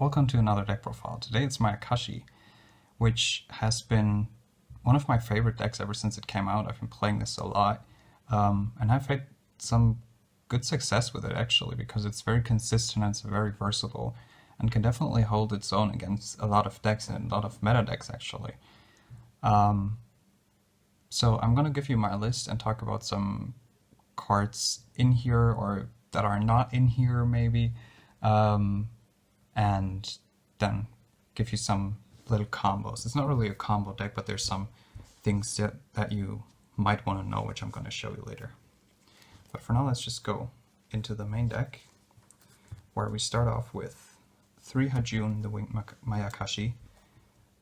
welcome to another deck profile. Today it's Mayakashi, which has been one of my favorite decks ever since it came out. I've been playing this a lot, and I've had some good success with it actually, because it's very consistent and it's very versatile, and can definitely hold its own against a lot of decks and a lot of meta decks actually. So I'm gonna give you my list and talk about some cards in here or that are not in here maybe. And then give you some little combos. It's not really a combo deck, but there's some things that you might want to know, which I'm going to show you later. But for now, let's just go into the main deck, where we start off with 3 Hajun, the Winged Mayakashi.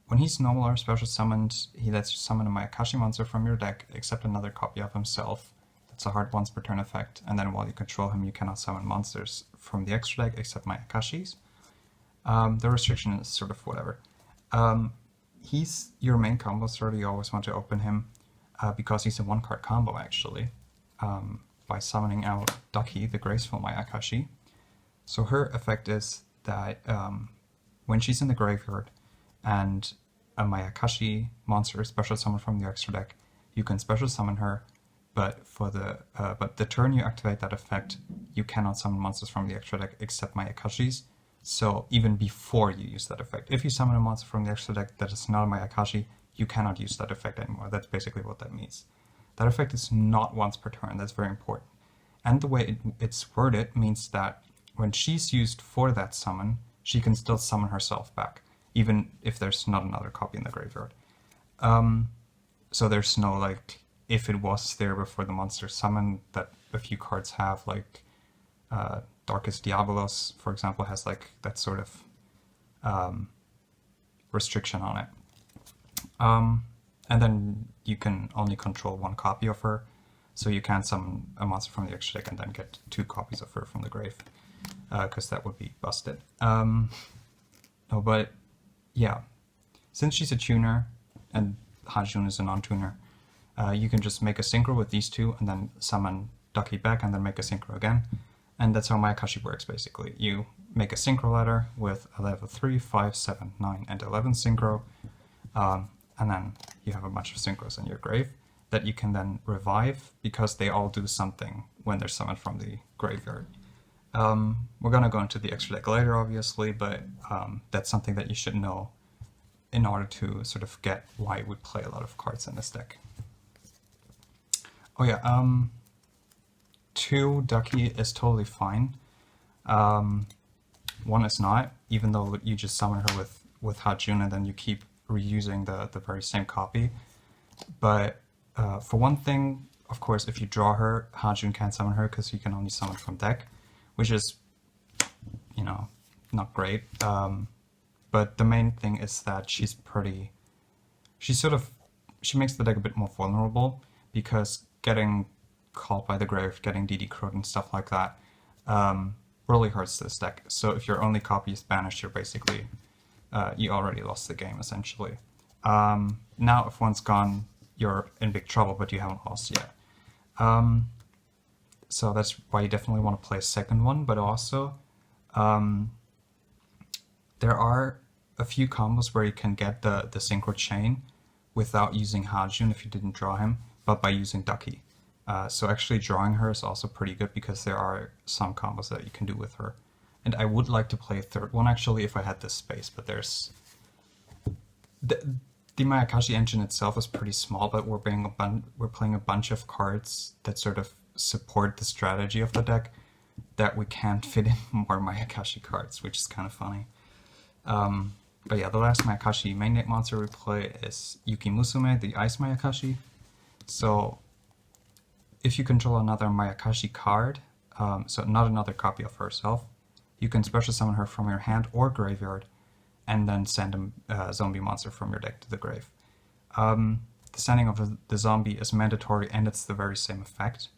When he's normal or special summoned, he lets you summon a Mayakashi monster from your deck, except another copy of himself. It's a hard once per turn effect, and then while you control him, you cannot summon monsters from the extra deck except Mayakashis. The restriction is sort of whatever. He's your main combo starter. You always want to open him because he's a one-card combo actually, by summoning out Dakki, the Graceful Mayakashi. So her effect is that when she's in the graveyard and a Mayakashi monster is special summoned from the extra deck, you can special summon her, but for the turn you activate that effect, you cannot summon monsters from the extra deck except Mayakashis. So even before you use that effect, if you summon a monster from the extra deck that is not a Mayakashi, you cannot use that effect anymore. That's basically what that means. That effect is not once per turn. That's very important. And the way it's worded means that when she's used for that summon, she can still summon herself back, even if there's not another copy in the graveyard. So there's no, like, if it was there before the monster summoned, that a few cards have, like Darkest Diabolos, for example, has like that sort of restriction on it. And then you can only control one copy of her, so you can't summon a monster from the extra deck and then get 2 copies of her from the grave, because that would be busted. No, but yeah, since she's a tuner and Hajun is a non-tuner, you can just make a synchro with these two and then summon Dakki back and then make a synchro again. And that's how Mayakashi works basically. You make a synchro ladder with a level 3, 5, 7, 9, and 11 synchro, and then you have a bunch of synchros in your grave that you can then revive, because they all do something when they're summoned from the graveyard. We're gonna go into the extra deck later obviously, but that's something that you should know in order to sort of get why we play a lot of cards in this deck. Oh yeah, 2 Dakki is totally fine. 1 is not, even though you just summon her with Hajun and then you keep reusing the very same copy. But for one thing, of course, if you draw her, Hajun can't summon her because you can only summon from deck, which is, you know, not great. But the main thing is that she makes the deck a bit more vulnerable, because getting called by the grave, getting DD crowed and stuff like that really hurts this deck. So if your only copy is banished, you're basically, you already lost the game essentially. Now if one's gone, you're in big trouble, but you haven't lost yet. So that's why you definitely want to play a second one, but also there are a few combos where you can get the synchro chain without using Hajun if you didn't draw him, but by using Dakki. So actually drawing her is also pretty good, because there are some combos that you can do with her. And I would like to play a third one actually if I had this space, but there's... The Mayakashi engine itself is pretty small, but we're playing a bunch of cards that sort of support the strategy of the deck that we can't fit in more Mayakashi cards, which is kind of funny. But yeah, the last Mayakashi main deck monster we play is Yuki-Musume, the Ice Mayakashi. So if you control another Mayakashi card, so not another copy of herself, you can special summon her from your hand or graveyard, and then send a zombie monster from your deck to the grave. The sending of the zombie is mandatory, and it's the very same effect,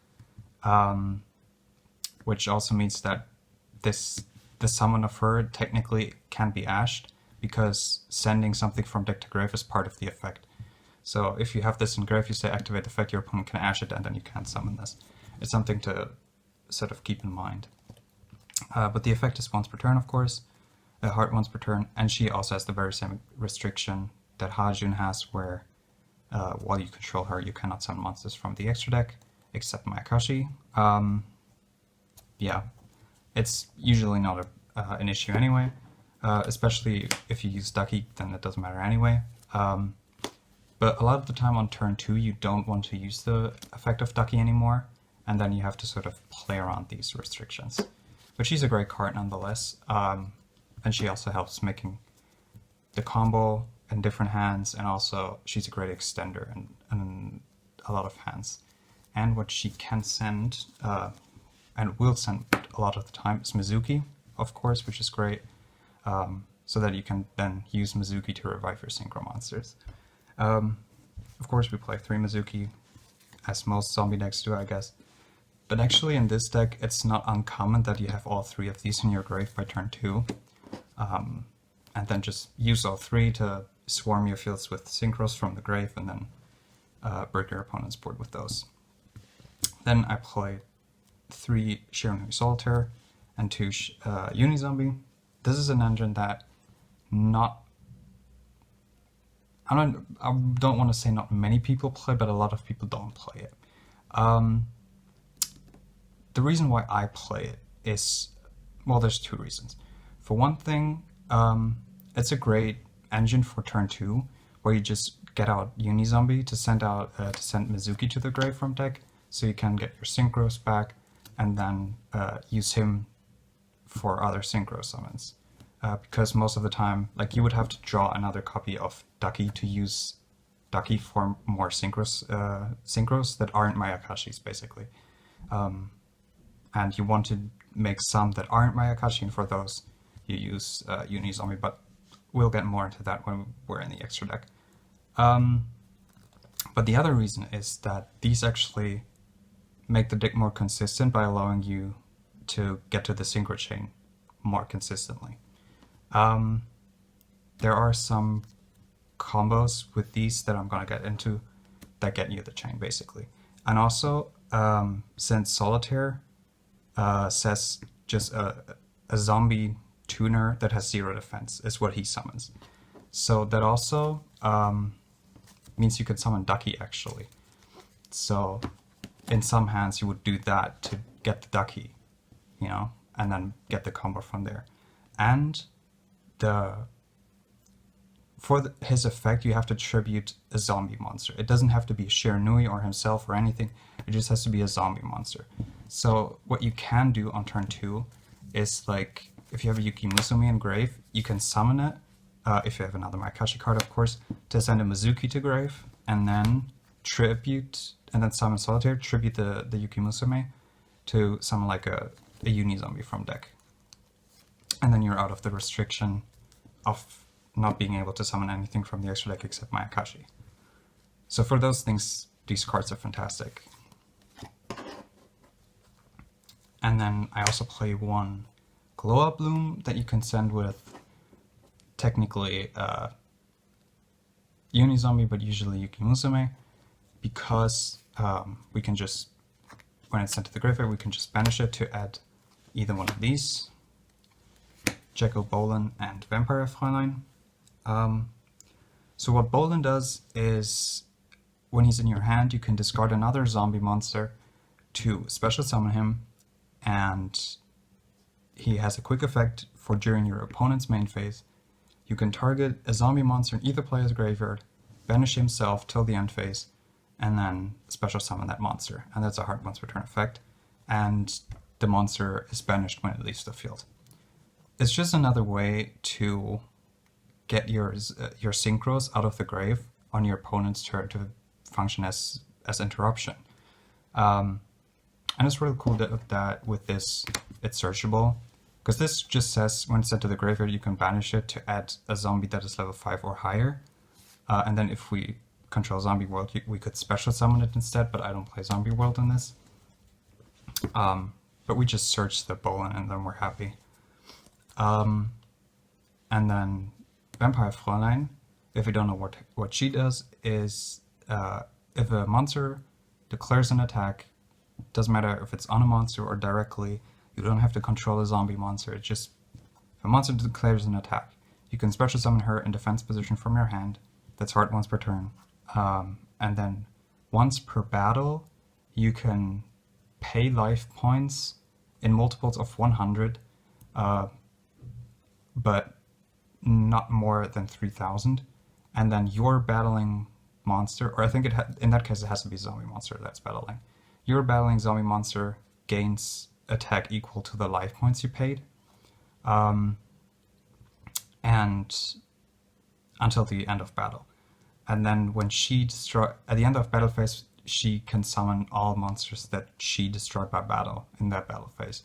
which also means that the summon of her technically can be ashed, because sending something from deck to grave is part of the effect. So if you have this in grave, you say activate the effect, your opponent can ash it, and then you can't summon this. It's something to sort of keep in mind. But the effect is once per turn, of course. a heart once per turn, and she also has the very same restriction that Hajun has, where while you control her, you cannot summon monsters from the extra deck, except Mayakashi. Yeah, it's usually not an issue anyway, especially if you use Dakki, then it doesn't matter anyway. But a lot of the time on turn 2, you don't want to use the effect of Dakki anymore, and then you have to sort of play around these restrictions. But she's a great card nonetheless, and she also helps making the combo in different hands, and also she's a great extender in a lot of hands. And what she can send, and will send a lot of the time, is Mezuki, of course, which is great, so that you can then use Mezuki to revive your synchro monsters. Of course, we play 3 Mezuki, as most zombie decks do, I guess. But actually in this deck, it's not uncommon that you have all 3 of these in your grave by turn 2. And then just use all 3 to swarm your fields with synchros from the grave, and then break your opponent's board with those. Then I play 3 Shiranui-Solitaire and 2 Uni-Zombie. This is an engine that I don't want to say not many people play, but a lot of people don't play it. The reason why I play it is, well, there's 2 reasons. For one thing, it's a great engine for turn 2, where you just get out Uni-Zombie to send Mezuki to the grave from deck, so you can get your synchros back, and then use him for other synchro summons. Because most of the time, like, you would have to draw another copy of Dakki to use Dakki for more synchros that aren't Mayakashis, basically. And you want to make some that aren't Mayakashi, and for those you use Uni-Zombie, but we'll get more into that when we're in the extra deck. But the other reason is that these actually make the deck more consistent by allowing you to get to the synchro chain more consistently. There are some combos with these that I'm going to get into that get you the chain, basically. And also, since Solitaire says just a zombie tuner that has 0 defense is what he summons. So that also means you can summon Dakki, actually. So in some hands you would do that to get the Dakki, you know, and then get the combo from there. And for his effect, you have to tribute a zombie monster. It doesn't have to be Shiranui or himself or anything. It just has to be a zombie monster. So what you can do on turn 2 is, like, if you have a Yuki-Musume in grave, you can summon it, if you have another Mayakashi card, of course, to send a Mezuki to grave, and then summon Solitaire, tribute the Yuki-Musume to summon, like, a Uni-Zombie from deck. And then you're out of the restriction of not being able to summon anything from the extra deck except Mayakashi. So for those things, these cards are fantastic. And then I also play 1 Glow Up Bloom that you can send with, technically, Uni-Zombie, but usually Yuki-Musume, because we can just, when it's sent to the graveyard, we can just banish it to add either one of these, Jack-O-Bolan and Vampire Fräulein. So what Bolan does is, when he's in your hand, you can discard another zombie monster to special summon him, and he has a quick effect for during your opponent's main phase. You can target a zombie monster in either player's graveyard, banish himself till the end phase, and then special summon that monster. And that's a hard once per turn effect, and the monster is banished when it leaves the field. It's just another way to get your synchros out of the grave on your opponent's turn to function as interruption. And it's really cool that with this it's searchable, because this just says when it's sent to the graveyard you can banish it to add a zombie that is level 5 or higher. And then if we control Zombie World, we could special summon it instead, but I don't play Zombie World in this. But we just search the Bolan and then we're happy. And then Vampire Fräulein, if you don't know what she does, is if a monster declares an attack, doesn't matter if it's on a monster or directly, you don't have to control a zombie monster, it just If a monster declares an attack, you can special summon her in defense position from your hand. That's hard once per turn. And then once per battle, you can pay life points in multiples of 100, but not more than 3,000. And then your battling monster, or I think in that case it has to be zombie monster that's battling. Your battling zombie monster gains attack equal to the life points you paid. And until the end of battle. And then when she at the end of battle phase, she can summon all monsters that she destroyed by battle in that battle phase.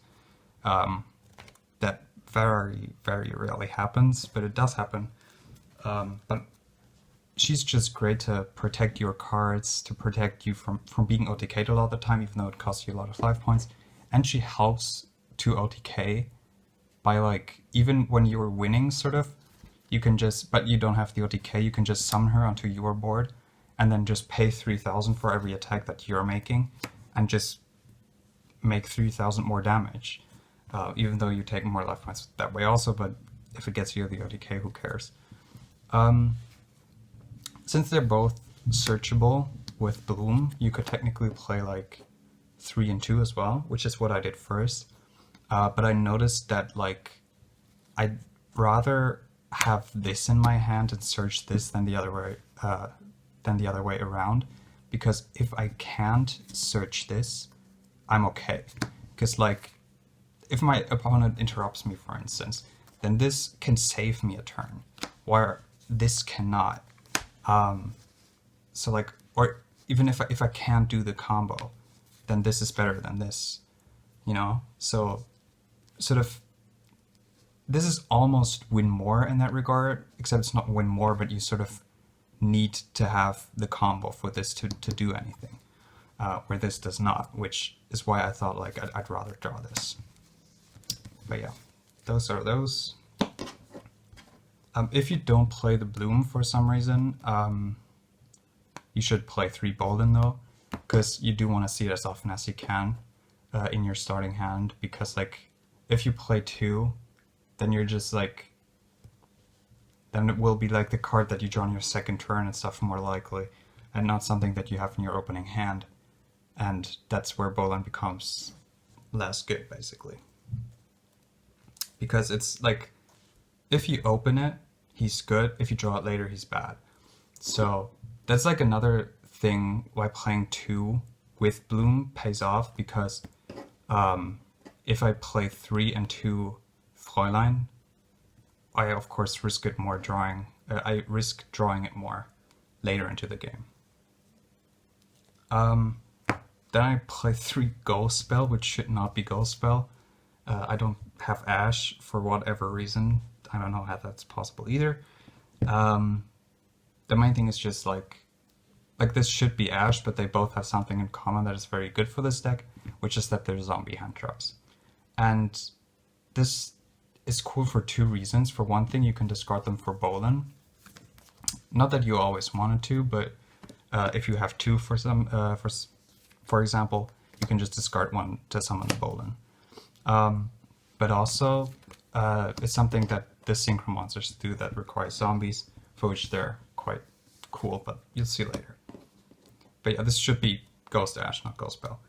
That very, very rarely happens, but it does happen. But she's just great to protect your cards, to protect you from being OTK'd all the time, even though it costs you a lot of life points. And she helps to OTK by, like, even when you're winning, sort of, you can just, but you don't have the OTK, you can just summon her onto your board and then just pay 3,000 for every attack that you're making and just make 3,000 more damage. Even though you take more life points that way also, but if it gets you the OTK, who cares? Since they're both searchable with Bloom, you could technically play like 3 and 2 as well, which is what I did first. But I noticed that, like, I'd rather have this in my hand and search this than the other way around, because if I can't search this, I'm okay. Because, like, if my opponent interrupts me, for instance, then this can save me a turn, where this cannot. So, like, or even if I can't do the combo, then this is better than this, you know? So, sort of, this is almost win more in that regard, except it's not win more, but you sort of need to have the combo for this to do anything, where this does not, which is why I thought, like, I'd rather draw this. But yeah, those are those. If you don't play the Bloom for some reason, you should play 3 Bolden though, because you do want to see it as often as you can in your starting hand, because, like, if you play 2, then you're just, like, then it will be like the card that you draw on your second turn and stuff, more likely, and not something that you have in your opening hand, and that's where Bolden becomes less good, basically. Because it's like, if you open it, he's good. If you draw it later, he's bad. So that's, like, another thing why playing 2 with Bloom pays off, because if I play 3 and 2 Fräulein, I of course risk it more drawing. I risk drawing it more later into the game. Then I play 3 Ghost Spell, which should not be Ghost Spell. I don't have Ash for whatever reason. I don't know how that's possible either. The main thing is just like this should be Ash, but they both have something in common that is very good for this deck, which is that they're zombie hand traps. And this is cool for 2 reasons. For one thing, you can discard them for Bolden. Not that you always wanted to, but if you have 2 for some, for example, you can just discard 1 to summon the Bolden. But also, it's something that the synchro monsters do that require zombies, for which they're quite cool, but you'll see later. But yeah, this should be Ghost Ash, not Ghost Spell.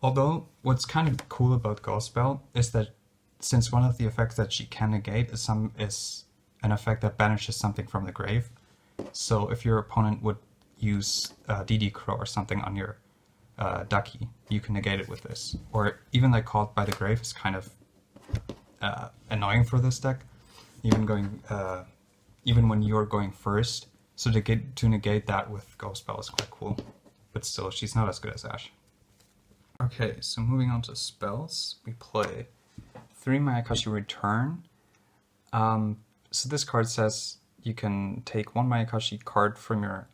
Although, what's kind of cool about Ghost Spell is that since one of the effects that she can negate is an effect that banishes something from the grave, so if your opponent would use DD Crow or something on your Dakki, you can negate it with this. Or even, like, Called by the Grave is kind of annoying for this deck, even when you're going first. So to negate that with Ghost Spell is quite cool, but still, she's not as good as Ash. Okay, so moving on to spells, we play 3 Mayakashi Return. So this card says you can take 1 Mayakashi card from your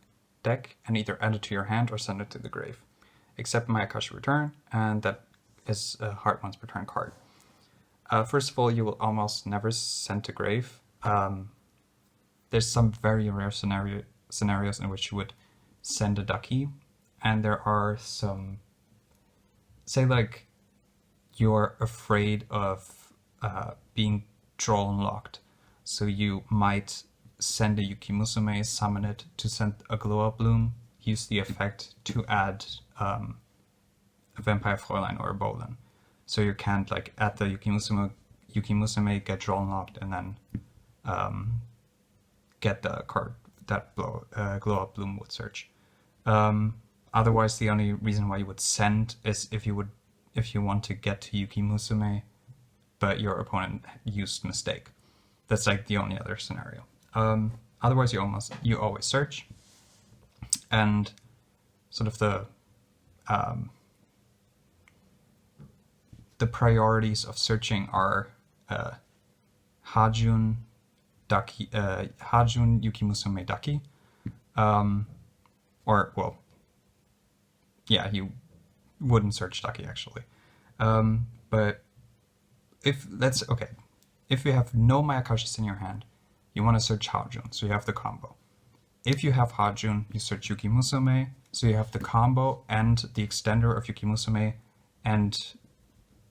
deck and either add it to your hand or send it to the grave, except Mayakashi Return, and that is a hard once per turn card. First of all, you will almost never send to grave. There's some very rare scenarios in which you would send a Dakki, and there are some, say, like, you're afraid of being draw unlocked. So you might send a Yuki-Musume, summon it to send a glow-up bloom, use the effect to add a Vampire Fräulein or a Bolan. So you can't like add the Yuki-Musume, get draw unlocked, and then get the card that glow-up bloom would search. Otherwise, the only reason why you would send is if you want to get to Yuki-Musume, but your opponent used mistake. That's like the only other scenario. Otherwise, you always search, and sort of the priorities of searching are Hajun, Dakki, Hajun, Yuki-Musume, Dakki, or well, yeah, you wouldn't search Dakki actually, but if you have no Mayakashis in your hand, you want to search Hajun, so you have the combo. If you have Hajun, you search Yuki-Musume, so you have the combo and the extender of Yuki-Musume and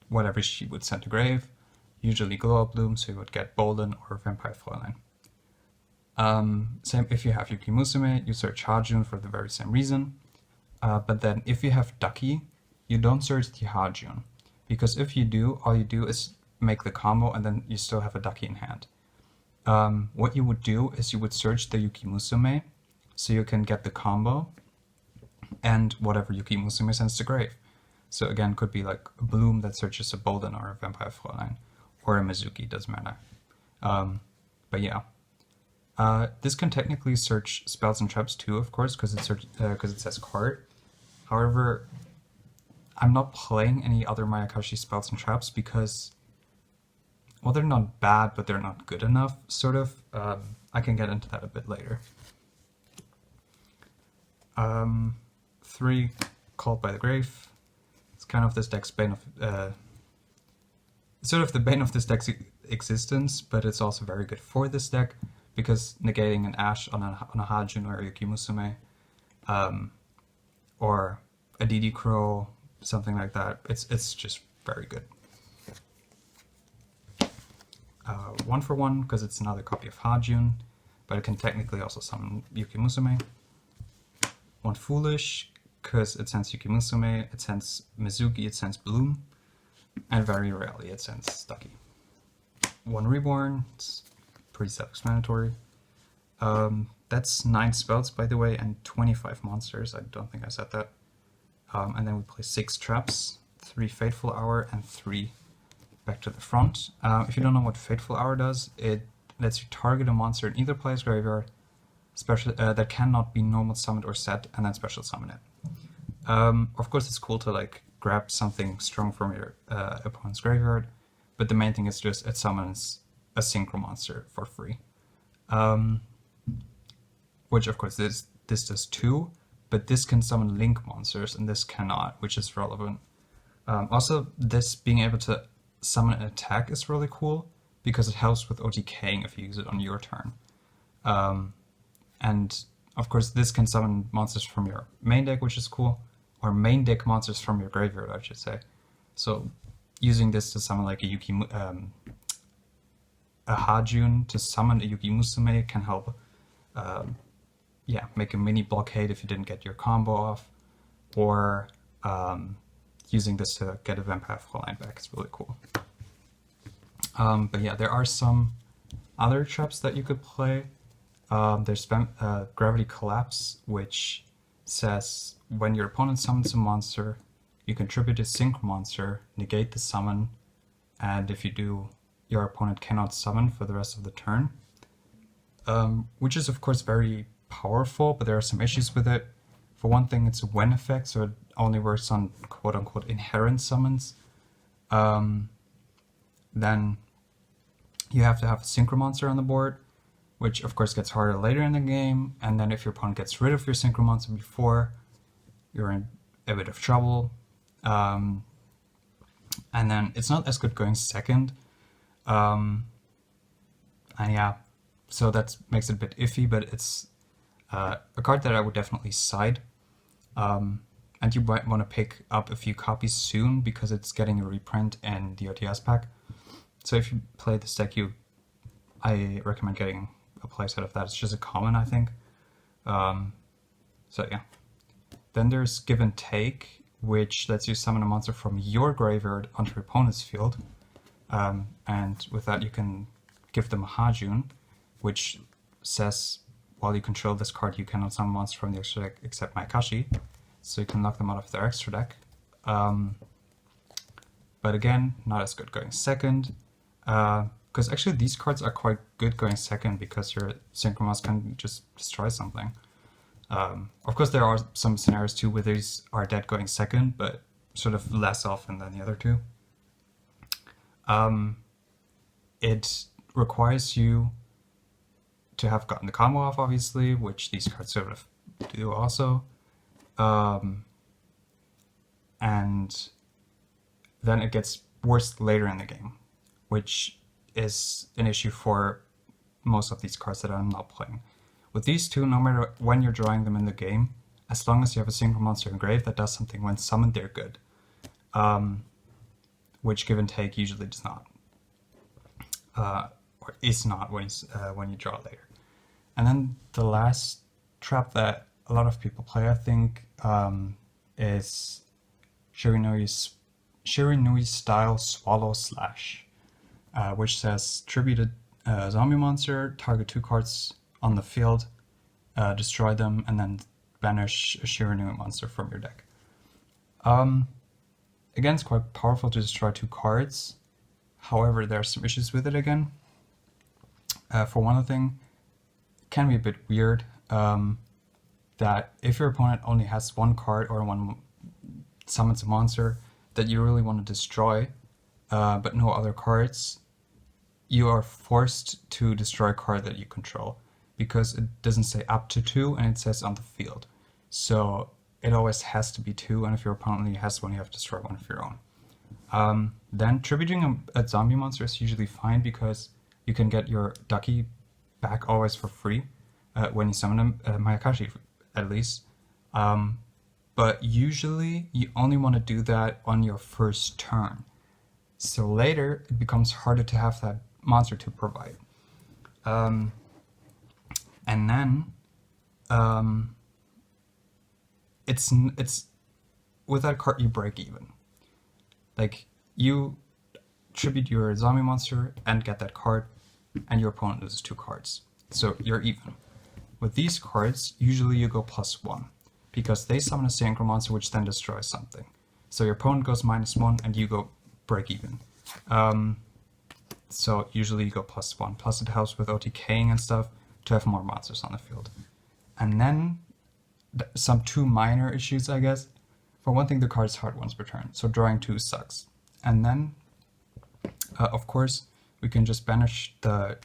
whatever she would send to grave, usually glow-up bloom, so you would get Bolan or Vampire Fräulein. Same if you have Yuki-Musume, you search Hajun for the very same reason. But then if you have Dakki, you don't search the Hajun, because if you do, all you do is make the combo and then you still have a Dakki in hand. What you would do is you would search the Yuki-Musume, so you can get the combo and whatever Yuki-Musume sends to grave. So again, could be like a bloom that searches a Bolan or a Vampire Fräulein, or a Mezuki, doesn't matter. But yeah. This can technically search spells and traps too, of course, because it says card. However, I'm not playing any other Mayakashi spells and traps because, well, they're not bad, but they're not good enough, sort of. I can get into that a bit later. 3, Called by the Grave. It's kind of this deck's bane of, sort of the bane of this deck's existence, but it's also very good for this deck, because negating an Ash on a Hajun or a Yuki-Musume, or a DD Crow, something like that, it's just very good. 1 for 1, because it's another copy of Hajun, but it can technically also summon Yuki-Musume. 1 Foolish, because it sends Yuki-Musume, it sends Mezuki, it sends Bloom, and very rarely it sends Dakki. 1 Reborn, it's pretty self-explanatory. That's 9 spells, by the way, and 25 monsters. I don't think I said that. And then we play 6 traps, 3 Fateful Hour, and 3 Back to the Front. If you don't know what Fateful Hour does, it lets you target a monster in either player's graveyard that cannot be normal summoned or set, and then special summon it. Of course, it's cool to like grab something strong from your opponent's graveyard, but the main thing is just it summons a synchro monster for free. Which of course this does too, but this can summon link monsters and this cannot, which is relevant. Also, this being able to summon an attack is really cool because it helps with OTKing if you use it on your turn. And of course this can summon monsters from your main deck, which is cool, or main deck monsters from your graveyard, I should say. So using this to summon like a Hajun to summon a Yuki-Musume can help make a mini blockade if you didn't get your combo off, or using this to get a Vampire Fräulein back is really cool. But yeah, there are some other traps that you could play. There's Gravity Collapse, which says when your opponent summons a monster, you contribute a sync monster, negate the summon, and if you do, your opponent cannot summon for the rest of the turn. Which is of course very powerful, but there are some issues with it. For one thing, it's a when effect, so it only works on quote-unquote inherent summons. Then you have to have a synchro monster on the board, which of course gets harder later in the game, and then if your opponent gets rid of your synchro monster before, you're in a bit of trouble. And then it's not as good going second. And yeah, so that makes it a bit iffy, but it's a card that I would definitely side. And you might want to pick up a few copies soon because it's getting a reprint in the OTS pack. So if you play this deck, I recommend getting a playset of that. It's just a common, I think. So yeah. Then there's Give and Take, which lets you summon a monster from your graveyard onto your opponent's field. And with that you can give them a Hajun, which says while you control this card you cannot summon monsters from the extra deck except Mayakashi, so you can knock them out of their extra deck. But again, not as good going second, because actually these cards are quite good going second because your Synchro Monster can just destroy something. Of course there are some scenarios too where these are dead going second, but sort of less often than the other two. It requires you to have gotten the combo off, obviously, which these cards sort of do also. And then it gets worse later in the game, which is an issue for most of these cards that I'm not playing. With these two, no matter when you're drawing them in the game, as long as you have a Synchro Monster in grave that does something when summoned, they're good. Which Give and Take usually does not. Or is not when you draw later. And then the last trap that a lot of people play, I think, is Shiranui-style Swallow Slash, which says tribute a zombie monster, target 2 cards on the field, destroy them, and then banish a Shiranui monster from your deck. Again, it's quite powerful to destroy 2 cards. However, there are some issues with it again. For one thing, it can be a bit weird that if your opponent only has 1 card or one summons a monster that you really want to destroy, but no other cards, you are forced to destroy a card that you control, because it doesn't say up to 2 and it says on the field. So it always has to be 2, and if your opponent only has 1, you have to destroy 1 of your own. Then tributing a zombie monster is usually fine because you can get your Dakki back always for free when you summon a Mayakashi, at least. But usually you only want to do that on your first turn. So later it becomes harder to have that monster to provide. And then it's with that card you break even. Like, you tribute your zombie monster and get that card, and your opponent loses 2 cards. So you're even. With these cards, usually you go +1, because they summon a Synchro Monster which then destroys something. So your opponent goes -1 and you go break even. So usually you go +1. Plus it helps with OTKing and stuff to have more monsters on the field. And then some 2 minor issues, I guess. For one thing, the card is hard once per turn, so drawing 2 sucks. And then, of course, we can just banish the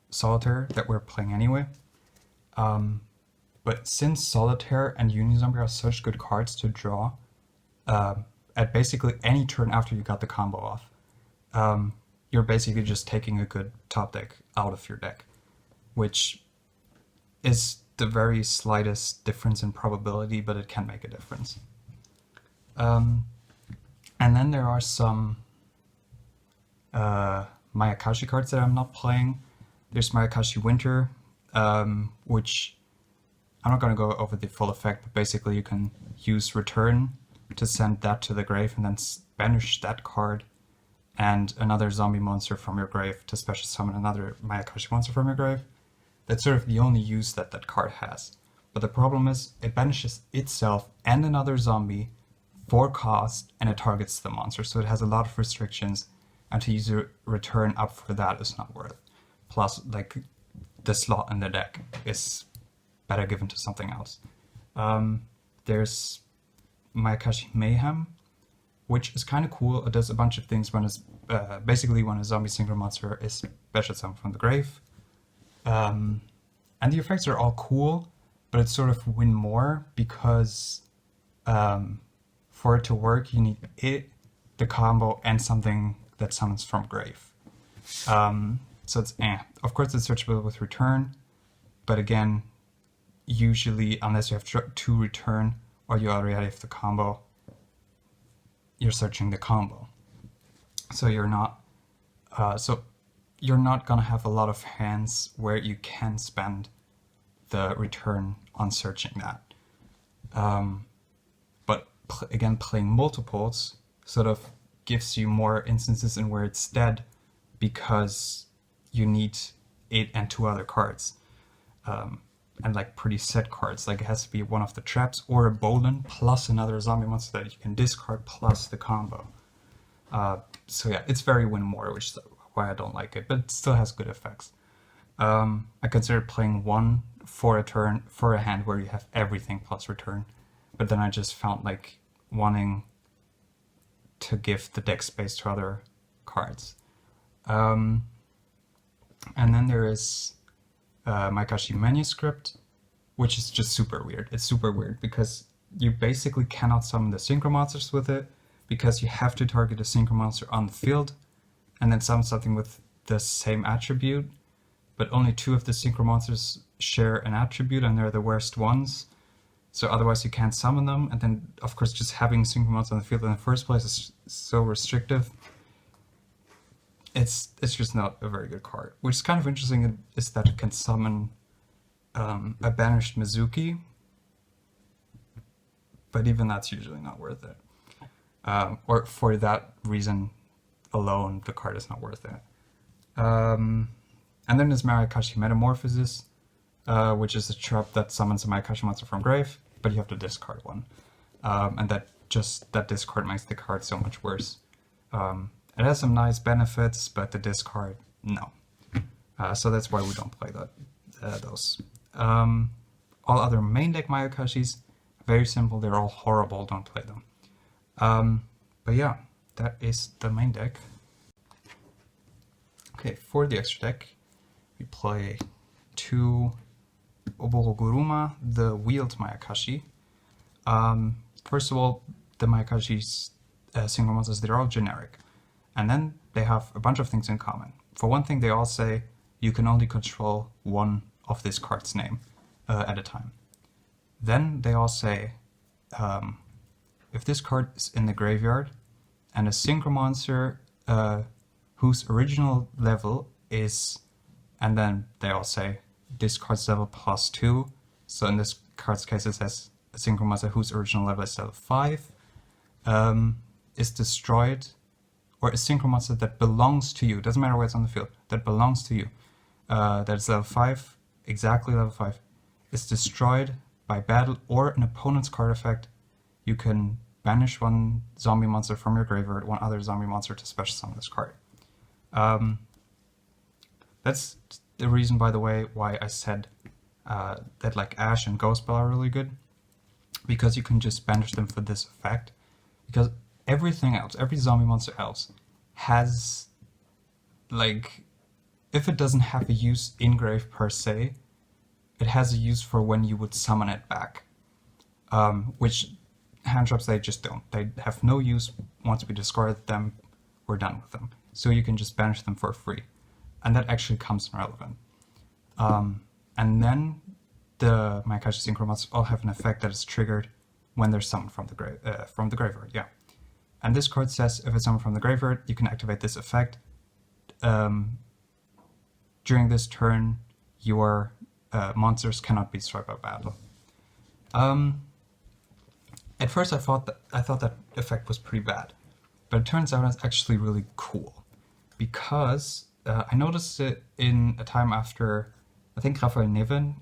Solitaire that we're playing anyway. But since Solitaire and Uni-Zombie are such good cards to draw at basically any turn after you got the combo off, you're basically just taking a good top deck out of your deck, which is the very slightest difference in probability, but it can make a difference. And then there are some Mayakashi cards that I'm not playing. There's Mayakashi Winter, which I'm not going to go over the full effect, but basically you can use Return to send that to the grave and then banish that card and another zombie monster from your grave to special summon another Mayakashi monster from your grave. That's sort of the only use that that card has. But the problem is it banishes itself and another zombie for cost, and it targets the monster, so it has a lot of restrictions, and to use a Return up for that is not worth. Plus, like, the slot in the deck is better given to something else. There's Mayakashi Mayhem, which is kind of cool. It does a bunch of things when it's basically when a zombie Synchro Monster is special summoned from the grave. And the effects are all cool, but it's sort of win more because for it to work, you need it, the combo, and something that summons from grave. So it's Of course, it's searchable with Return, but again, usually, unless you have 2 Return or you already have the combo, you're searching the combo. So you're not So you're not gonna have a lot of hands where you can spend the return on searching that. But again, playing multiples sort of gives you more instances in where it's dead because you need it and 2 other cards. And like pretty set cards, like it has to be one of the traps or a Bolan plus another zombie monster that you can discard plus the combo. So yeah, it's very win more, which is why I don't like it, but it still has good effects. I considered playing 1 for a turn, for a hand where you have everything plus return, but then I just found like wanting to give the deck space to other cards. And then there is Mayakashi Manuscript, which is just super weird. It's super weird because you basically cannot summon the synchro monsters with it because you have to target a synchro monster on the field and then summon something with the same attribute, but only 2 of the synchro monsters share an attribute and they're the worst ones. So otherwise you can't summon them, and then of course just having synchro monsters on the field in the first place is so restrictive. It's just not a very good card. Which is kind of interesting is that it can summon a banished Mezuki, but even that's usually not worth it. Or for that reason alone, the card is not worth it. And then there's Mayakashi Metamorphosis, which is a trap that summons a Mayakashi monster from grave, but you have to discard one. And that discard makes the card so much worse. It has some nice benefits, but the discard, no. So that's why we don't play those. All other main deck Mayakashis, very simple, they're all horrible, don't play them. But yeah, that is the main deck. Okay, for the extra deck, we play 2 Oboro-Guruma, the wheeled Mayakashi. First of all, the Mayakashi's single monsters, they're all generic. And then they have a bunch of things in common. For one thing, they all say you can only control 1 of this card's name at a time. Then they all say if this card is in the graveyard and a synchro monster whose original level is, and then they all say this card's level +2. So in this card's case, it says a synchro monster whose original level is level 5 is destroyed, or a synchro monster that belongs to you, doesn't matter where it's on the field, that belongs to you, that is level 5, exactly level 5, is destroyed by battle or an opponent's card effect. You can banish 1 zombie monster from your graveyard, 1 other zombie monster to special summon this card. That's the reason, by the way, why I said that like Ash and Ghostbell are really good, because you can just banish them for this effect, because everything else, every zombie monster else has, like, if it doesn't have a use in grave per se, it has a use for when you would summon it back, which hand traps, they just don't. They have no use. Once we discard them, we're done with them. So you can just banish them for free, and that actually comes irrelevant. And then the Mayakashi Synchro monsters all have an effect that is triggered when they're summoned from the graveyard. Yeah, and this card says if it's summoned from the graveyard, you can activate this effect. During this turn, your monsters cannot be destroyed by battle. At first, I thought that effect was pretty bad, but it turns out it's actually really cool, because I noticed it in a time after I think Raphael Neven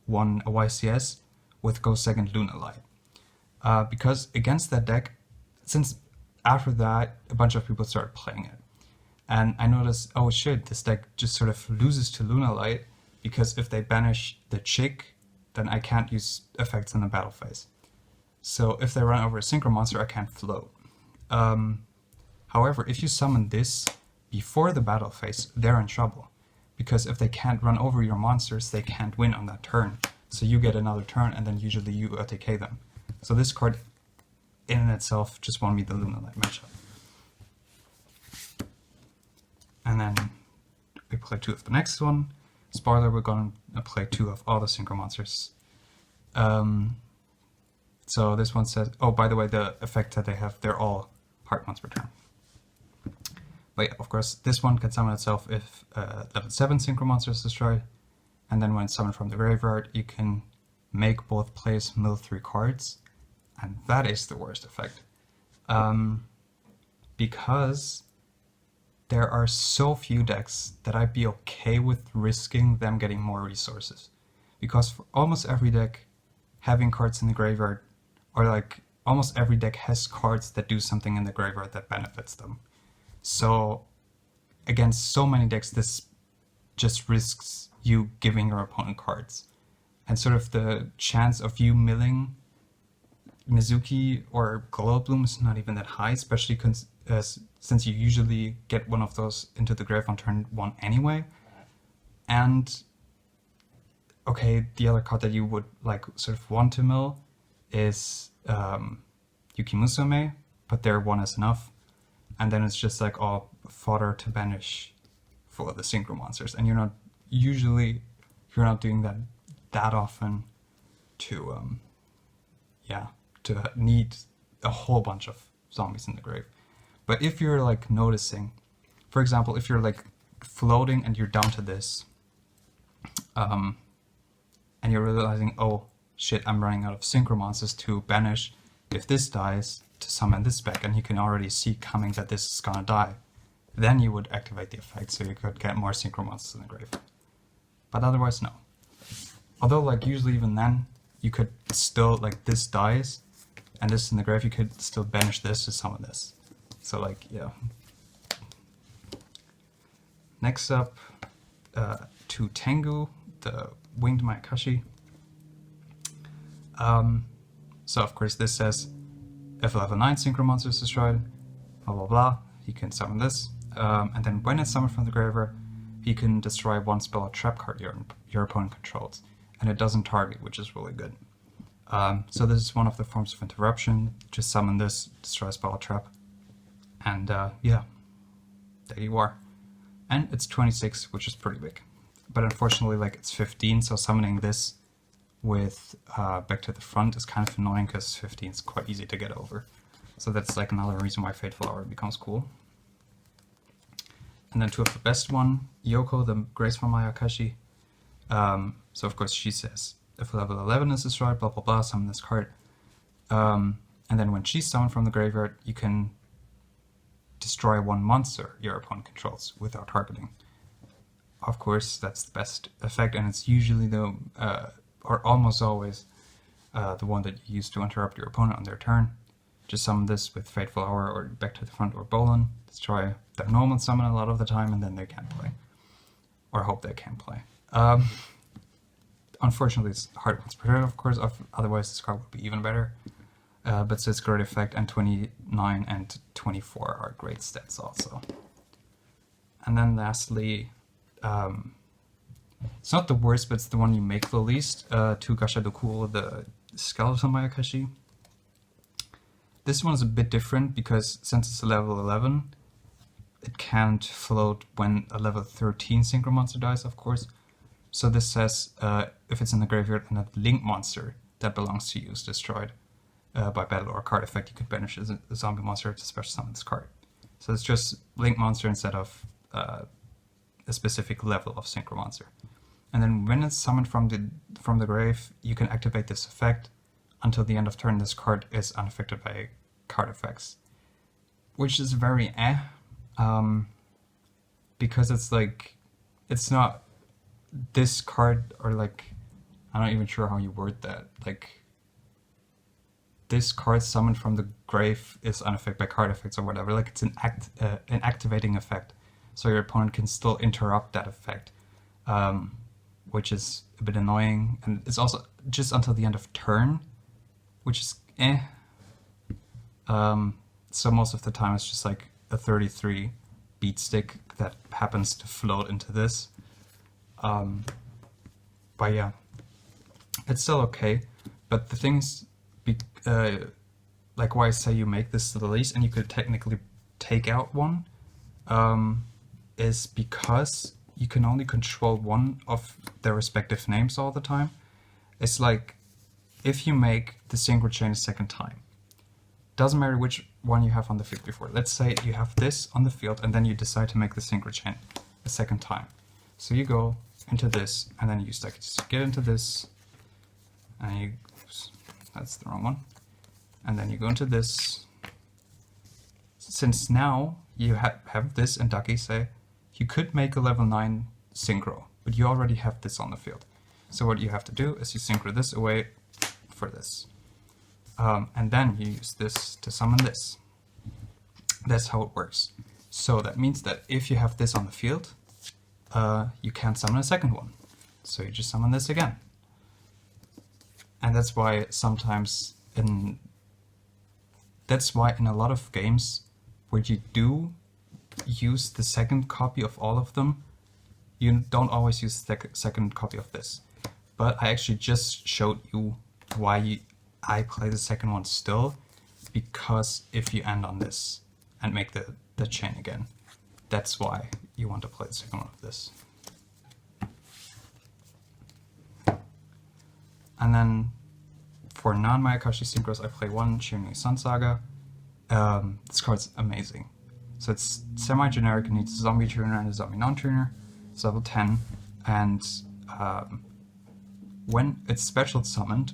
won a YCS with Go Second Lunalight. Because against that deck, since after that a bunch of people started playing it, and I noticed, oh shit, this deck just sort of loses to Lunalight, because if they banish the chick, then I can't use effects in the battle phase. So if they run over a synchro monster, I can't float. However, if you summon this before the battle phase, they're in trouble, because if they can't run over your monsters, they can't win on that turn. So you get another turn, and then usually you ATK them. So this card in itself just won me the Lunalight matchup. And then we play 2 of the next one. Spoiler, we're going to play 2 of all the synchro monsters. So this one says, oh, by the way, the effects that they have, they're all heart months per turn. But yeah, of course, this one can summon itself if level 7 Synchro Monster is destroyed. And then when it's summoned from the graveyard, you can make both players mill 3 cards. And that is the worst effect. Because there are so few decks that I'd be okay with risking them getting more resources. Because for almost every deck, having cards in the graveyard, or like almost every deck has cards that do something in the graveyard that benefits them. So against so many decks, this just risks you giving your opponent cards. And sort of the chance of you milling Mezuki or Glowbloom is not even that high, especially since you usually get one of those into the grave on turn 1 anyway. And okay, the other card that you would like sort of want to mill is Yuki-Musume, but there 1 is enough. And then it's just like all fodder to banish for the Synchro Monsters. And you're not doing that often to to need a whole bunch of zombies in the grave. But if you're like noticing, for example, if you're like floating and you're down to this, and you're realizing, oh shit, I'm running out of Synchro Monsters to banish if this dies to summon this back, and you can already see coming that this is gonna die, then you would activate the effect so you could get more Synchro Monsters in the grave. But otherwise, no. Although, like, usually even then, you could still, like, this dies, and this in the grave, you could still banish this to summon this. So, like, yeah. Next up, to Tengu, the Winged Mayakashi. So, of course, this says, if level 9 Synchro Monster is destroyed, blah blah blah, you can summon this. And then when it's summoned from the graveyard, you can destroy 1 spell or trap card your opponent controls. And it doesn't target, which is really good. So this is one of the forms of interruption. Just summon this, destroy a spell or trap. And yeah, there you are. And it's 26, which is pretty big. But unfortunately, like, it's 15, so summoning this with back to the front is kind of annoying because 15 is quite easy to get over. So that's like another reason why Fateful Hour becomes cool. And then to have the best one, Yoko, the Graceful Mayakashi. So of course she says, if level 11 is destroyed, blah blah blah, summon this card. And then when she's summoned from the graveyard, you can destroy 1 monster your opponent controls without targeting. Of course, that's the best effect, and it's usually the or almost always the one that you use to interrupt your opponent on their turn. Just summon this with Fateful Hour or Back to the Front or Bolan, destroy their normal summon a lot of the time, and then they can't play. Or hope they can play. Unfortunately, it's hard once per turn, of course, otherwise this card would be even better. But so it's great effect, and 29 and 24 are great stats also. And then lastly, it's not the worst, but it's the one you make the least, to Gashadoku, the Skeleton Mayakashi. This one is a bit different because since it's a level 11, it can't float when a level 13 Synchro Monster dies, of course. So this says, if it's in the graveyard and a Link Monster that belongs to you is destroyed by battle or card effect, you could banish a zombie monster to special summon this card. So it's just Link Monster instead of a specific level of Synchro Monster. And then when it's summoned from the grave, you can activate this effect. Until the end of turn, this card is unaffected by card effects. Which is very because it's like, it's not this card, or like, I'm not even sure how you word that. Like, this card summoned from the grave is unaffected by card effects or whatever. Like, it's an activating effect. So your opponent can still interrupt that effect. Which is a bit annoying. And it's also just until the end of turn, which is so most of the time it's just like a 33 beat stick that happens to float into this. But yeah, it's still okay. But the things, like why I say you make this the least, and you could technically take out one, is because you can only control one of their respective names all the time. It's like, if you make the synchro chain a second time, doesn't matter which one you have on the field before. Let's say you have this on the field and then you decide to make the synchro chain a second time. So you go into this and then you use Dakki. So get into this and you, oops, that's the wrong one. And then you go into this. Since now you have this and Dakki, say, you could make a level 9 synchro, but you already have this on the field. So what you have to do is you synchro this away for this. And then you use this to summon this. That's how it works. So that means that if you have this on the field, you can't summon a second one. So you just summon this again. And that's why sometimes in a lot of games where you do use the second copy of all of them, you don't always use the second copy of this. But I actually just showed you why I play the second one still, because if you end on this and make the chain again, that's why you want to play the second one of this. And then for non-Mayakashi synchros, I play one Shiranui Sun Saga. This card's amazing. So it's semi-generic, it needs a zombie tuner and a zombie non-tuner. It's level 10, and when it's special summoned,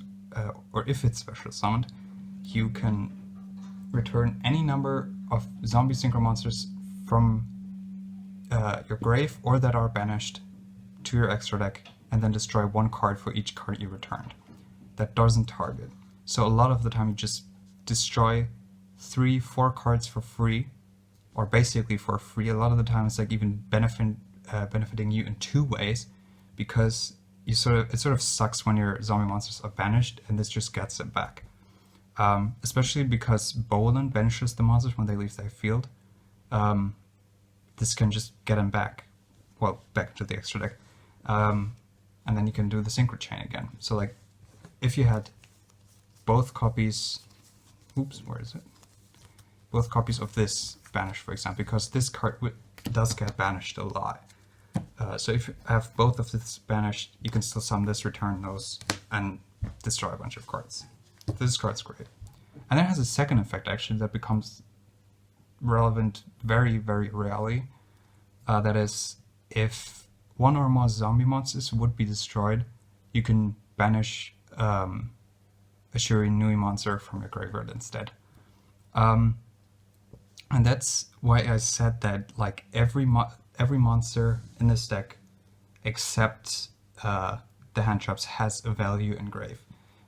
or if it's special summoned, you can return any number of zombie synchro monsters from your grave or that are banished to your extra deck, and then destroy one card for each card you returned. That doesn't target. So a lot of the time you just destroy 3-4 cards for free, or basically for free. A lot of the time it's like even benefiting you in 2 ways, because it sort of sucks when your zombie monsters are banished and this just gets it back. Especially because Bolan banishes the monsters when they leave their field. This can just get them back. Well, back to the extra deck. And then you can do the synchro chain again. So like, if you had both copies, oops, where is it? Both copies of this banished, for example, because this card does get banished a lot. So if you have both of this banished, you can still summon this, return those, and destroy a bunch of cards. This card's great. And then it has a second effect, actually, that becomes relevant very, very rarely. That is, if one or more zombie monsters would be destroyed, you can banish a Shiranui monster from your graveyard instead. And that's why I said that like every monster in this deck, except the hand traps, has a value in grave.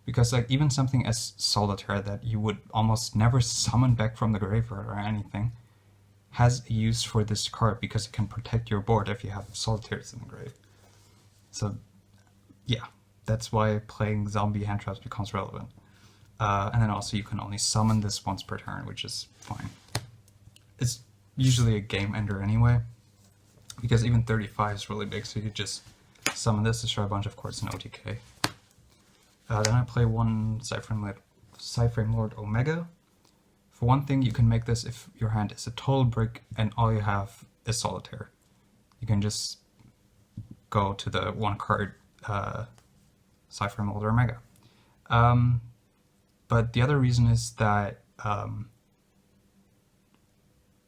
Because like even something as Solitaire that you would almost never summon back from the graveyard or anything, has a use for this card because it can protect your board if you have Solitaires in the grave. So yeah, that's why playing zombie hand traps becomes relevant. And then also you can only summon this once per turn, which is fine. It's usually a game ender anyway, because even 35 is really big, so you just summon this, destroy a bunch of cards in OTK. Then I play one Psyframe Lord Omega. For one thing, you can make this if your hand is a total brick and all you have is Solitaire. You can just go to the one card Psyframe Lord Omega. But the other reason is that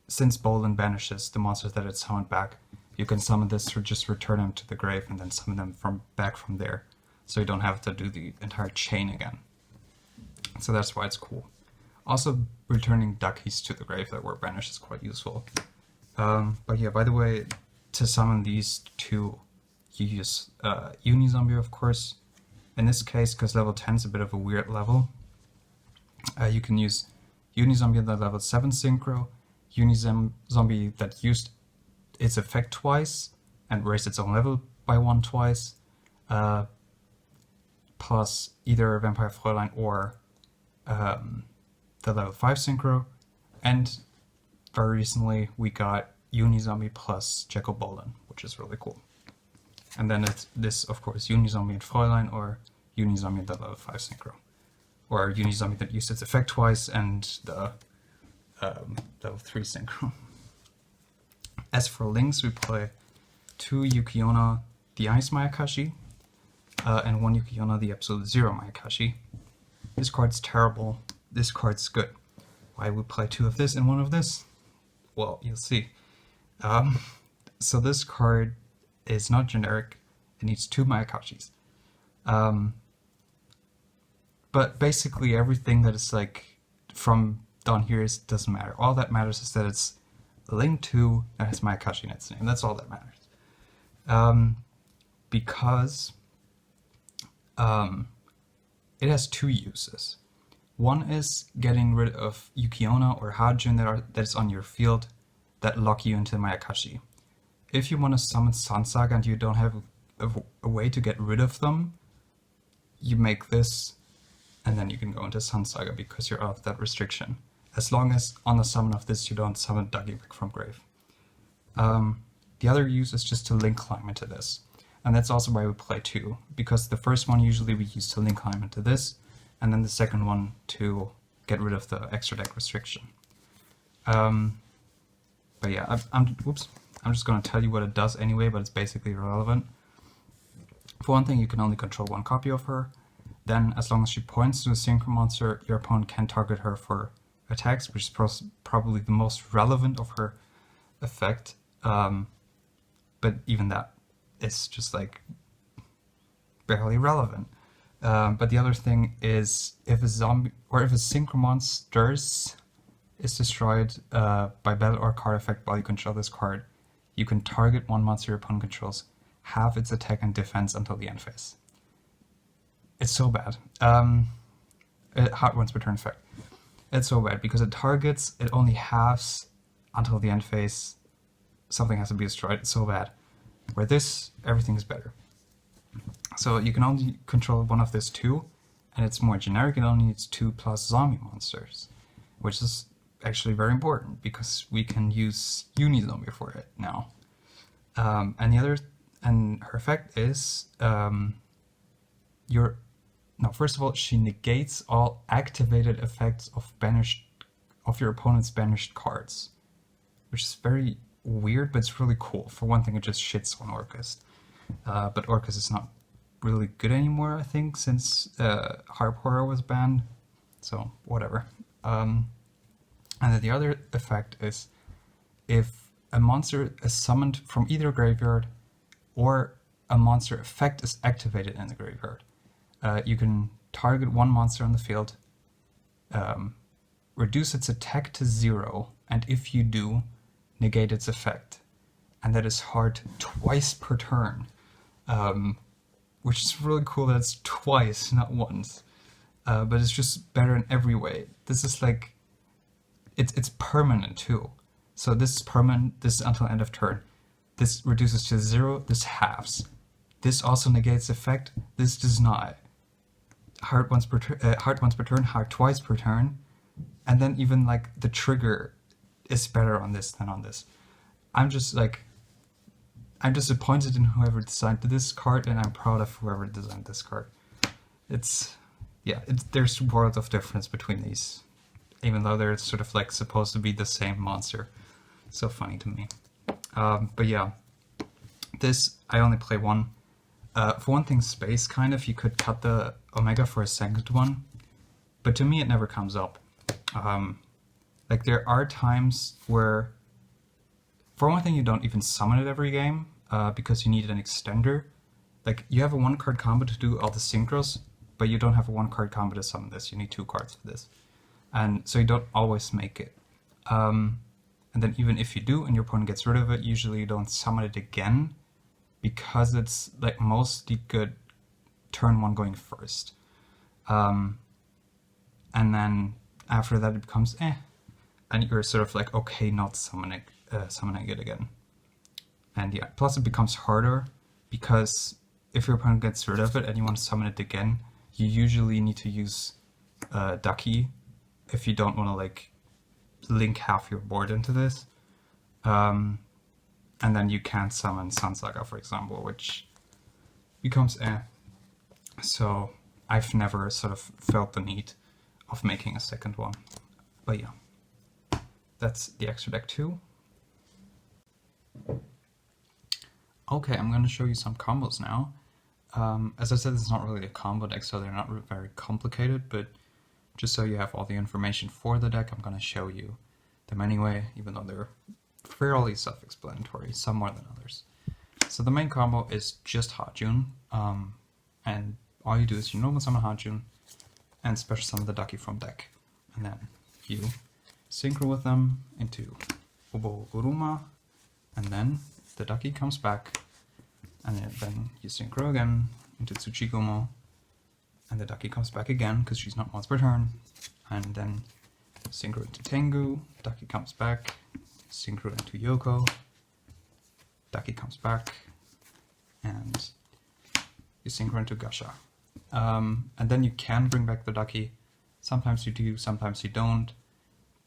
since Bolan banishes the monsters that it's summoned back, you can summon this or just return them to the grave and then summon them back from there. So you don't have to do the entire chain again. So that's why it's cool. Also, returning Dakkis to the grave that were banished is quite useful. But yeah, by the way, to summon these two, you use Uni-Zombie, of course. In this case, because level 10 is a bit of a weird level, you can use Uni-Zombie at the level 7 synchro, Uni-Zombie that used its effect twice and raised its own level by 1 twice, plus either Vampire Fräulein or the level 5 synchro, and very recently we got Uni-Zombie plus Jack-O-Bolan, which is really cool. And then it's this, of course, Uni-Zombie and Fräulein, or Uni-Zombie at the level 5 synchro, or Uni-Zombie that used its effect twice and the level 3 synchro. As for links, we play 2 Yuki-Onna, the Ice Mayakashi, and 1 Yuki-Onna, the Absolute Zero Mayakashi. This card's terrible, this card's good. Why we play 2 of this and 1 of this? Well, you'll see. So this card is not generic. It needs 2 Mayakashis. But basically everything that is like from down here doesn't matter. All that matters is that it's linked to that has Mayakashi in its name. That's all that matters. Because it has 2 uses. One is getting rid of Yuki-Onna or Hajun that is on your field that lock you into Mayakashi. If you want to summon Sun Saga and you don't have a way to get rid of them, you make this, and then you can go into Sun Saga because you're out of that restriction. As long as on the summon of this you don't summon Dakki back from grave. The other use is just to link climb into this. And that's also why we play 2, because the first one usually we use to link climb into this, and then the second one to get rid of the extra deck restriction. But yeah, I'm just going to tell you what it does anyway, but it's basically irrelevant. For one thing, you can only control 1 copy of her. Then, as long as she points to a synchro monster, your opponent can target her for attacks, which is probably the most relevant of her effect. But even that is just like barely relevant. But the other thing is, if a zombie or if a synchro monster is destroyed by battle or card effect while you control this card, you can target 1 monster your opponent controls, half its attack and defense until the end phase. It's so bad. Hard once per turn effect. It's so bad because it only halves until the end phase. Something has to be destroyed. It's so bad. Where this, everything is better. So you can only control 1 of this 2, and it's more generic. It only needs 2 plus zombie monsters, which is actually very important because we can use Uni-Zombie for it now. And her effect is first of all, she negates all activated effects of your opponent's banished cards, which is very weird, but it's really cool. For one thing, it just shits on Orcus. But Orcus is not really good anymore, I think, since Harp Horror was banned. So, whatever. And then the other effect is if a monster is summoned from either graveyard or a monster effect is activated in the graveyard, you can target 1 monster on the field, reduce its attack to 0, and if you do, negate its effect. And that is hard twice per turn, which is really cool that it's twice, not once. But it's just better in every way. This is like, it's permanent too. So this is permanent, this is until end of turn. This reduces to 0, this halves. This also negates effect, this does not. Hard once per turn, hard twice per turn. And then even like the trigger is better on this than on this. I'm disappointed in whoever designed this card, and I'm proud of whoever designed this card. There's worlds of difference between these, even though they're sort of like supposed to be the same monster. So funny to me. But yeah, this I only play 1. For one thing, space kind of, you could cut the Omega for a second one, but to me it never comes up. Like there are times where, for one thing, you don't even summon it every game because you need an extender. Like you have a 1-card combo to do all the synchros, but you don't have a 1-card combo to summon this. You need 2 cards for this, and so you don't always make it. And then even if you do and your opponent gets rid of it, usually you don't summon it again because it's like mostly good turn 1 going first. And then after that it becomes and you're sort of like okay not summoning it again. And yeah, plus it becomes harder because if your opponent gets rid of it and you want to summon it again, you usually need to use Dakki if you don't want to like link half your board into this. And then you can't summon Sun Saga, for example, which becomes So I've never sort of felt the need of making a second one. But yeah, that's the extra deck 2. Okay, I'm going to show you some combos now. As I said, it's not really a combo deck, so they're not very complicated, but just so you have all the information for the deck, I'm going to show you them anyway, even though they're fairly self-explanatory, some more than others. So the main combo is just Hajun, and all you do is you normal summon Hajun and special summon the Dakki from deck, and then you synchro with them into Oboro-Guruma, and then the Dakki comes back, and then you synchro again into Tsuchigumo, and the Dakki comes back again because she's not Monster Return, and then synchro into Tengu, Dakki comes back, synchro into Yoko, Dakki comes back, and you synchro into Gasha. And then you can bring back the Dakki. Sometimes you do, sometimes you don't.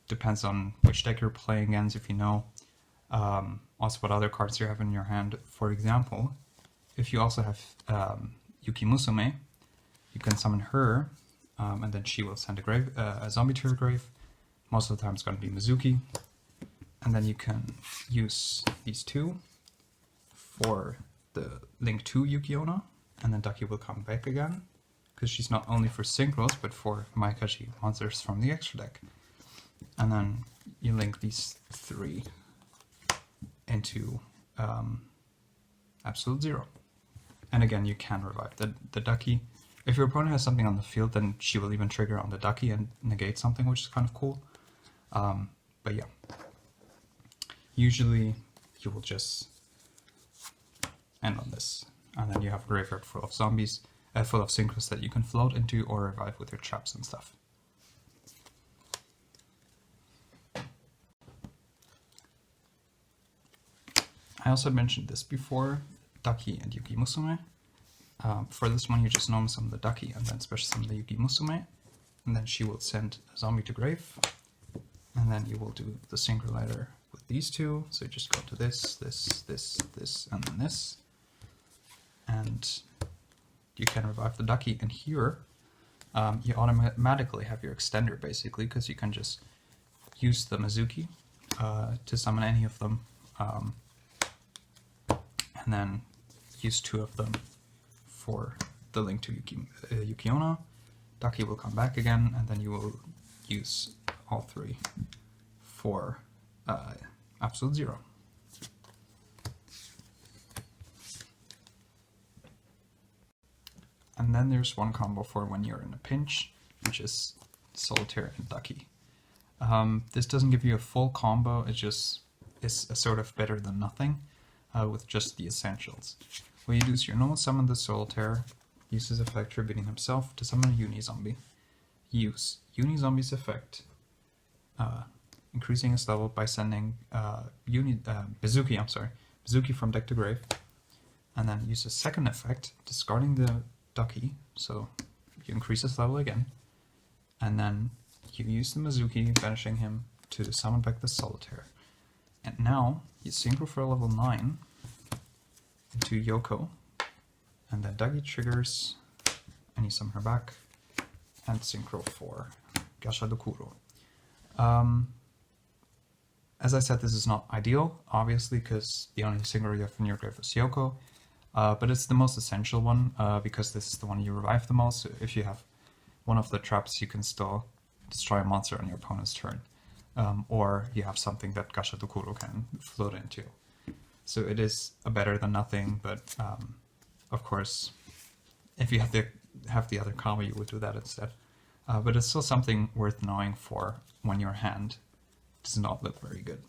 Depends on which deck you're playing against, if you know. Also what other cards you have in your hand. For example, if you also have Yuki-Musume, you can summon her, and then she will send a zombie to your grave. Most of the time it's going to be Mezuki. And then you can use these two for the link to Yuki-Onna, and then Dakki will come back again, because she's not only for synchros, but for Mayakashi monsters from the extra deck. And then you link these three into Absolute Zero. And again, you can revive the Dakki. If your opponent has something on the field, then she will even trigger on the Dakki and negate something, which is kind of cool. But yeah. Usually you will just end on this. And then you have a graveyard full of zombies, full of synchros that you can float into or revive with your traps and stuff. I also mentioned this before, Dakki and Yuki-Musume. For this one, you just normal summon the Dakki and then special summon the Yuki-Musume, and then she will send a zombie to grave, and then you will do the synchro ladder with these two. So you just go to this, and then this, and you can revive the Dakki. And here, you automatically have your extender basically, because you can just use the Mezuki to summon any of them. And then use two of them for the link to Yuki-Onna. Dakki will come back again, and then you will use all three for Absolute Zero. And then there's one combo for when you're in a pinch, which is Solitaire and Dakki. This doesn't give you a full combo, it just is a sort of better than nothing. With just the essentials. What you do is you normal summon the Solitaire, use his effect tributing himself to summon a Uni-Zombie. Use Uni-Zombie's effect, increasing his level by sending Mezuki from deck to grave, and then use a second effect, discarding the Dakki, so you increase his level again, and then you use the Mezuki, banishing him to summon back the Solitaire. And now you synchro for level 9 into Yoko, and then Dakki triggers, and you summon her back, and synchro for Gasha Dokuro. As I said, this is not ideal, obviously, because the only synchro you have in your grave is Yoko, but it's the most essential one, because this is the one you revive the most. So if you have one of the traps, you can still destroy a monster on your opponent's turn. Or you have something that Gasha Dokuro can float into. So it is a better than nothing, but of course, if you have the other combo, you would do that instead. But it's still something worth knowing for when your hand does not look very good.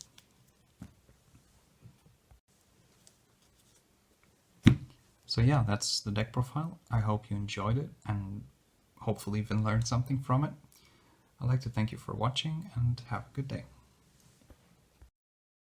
So yeah, that's the deck profile. I hope you enjoyed it and hopefully even learned something from it. I'd like to thank you for watching and have a good day.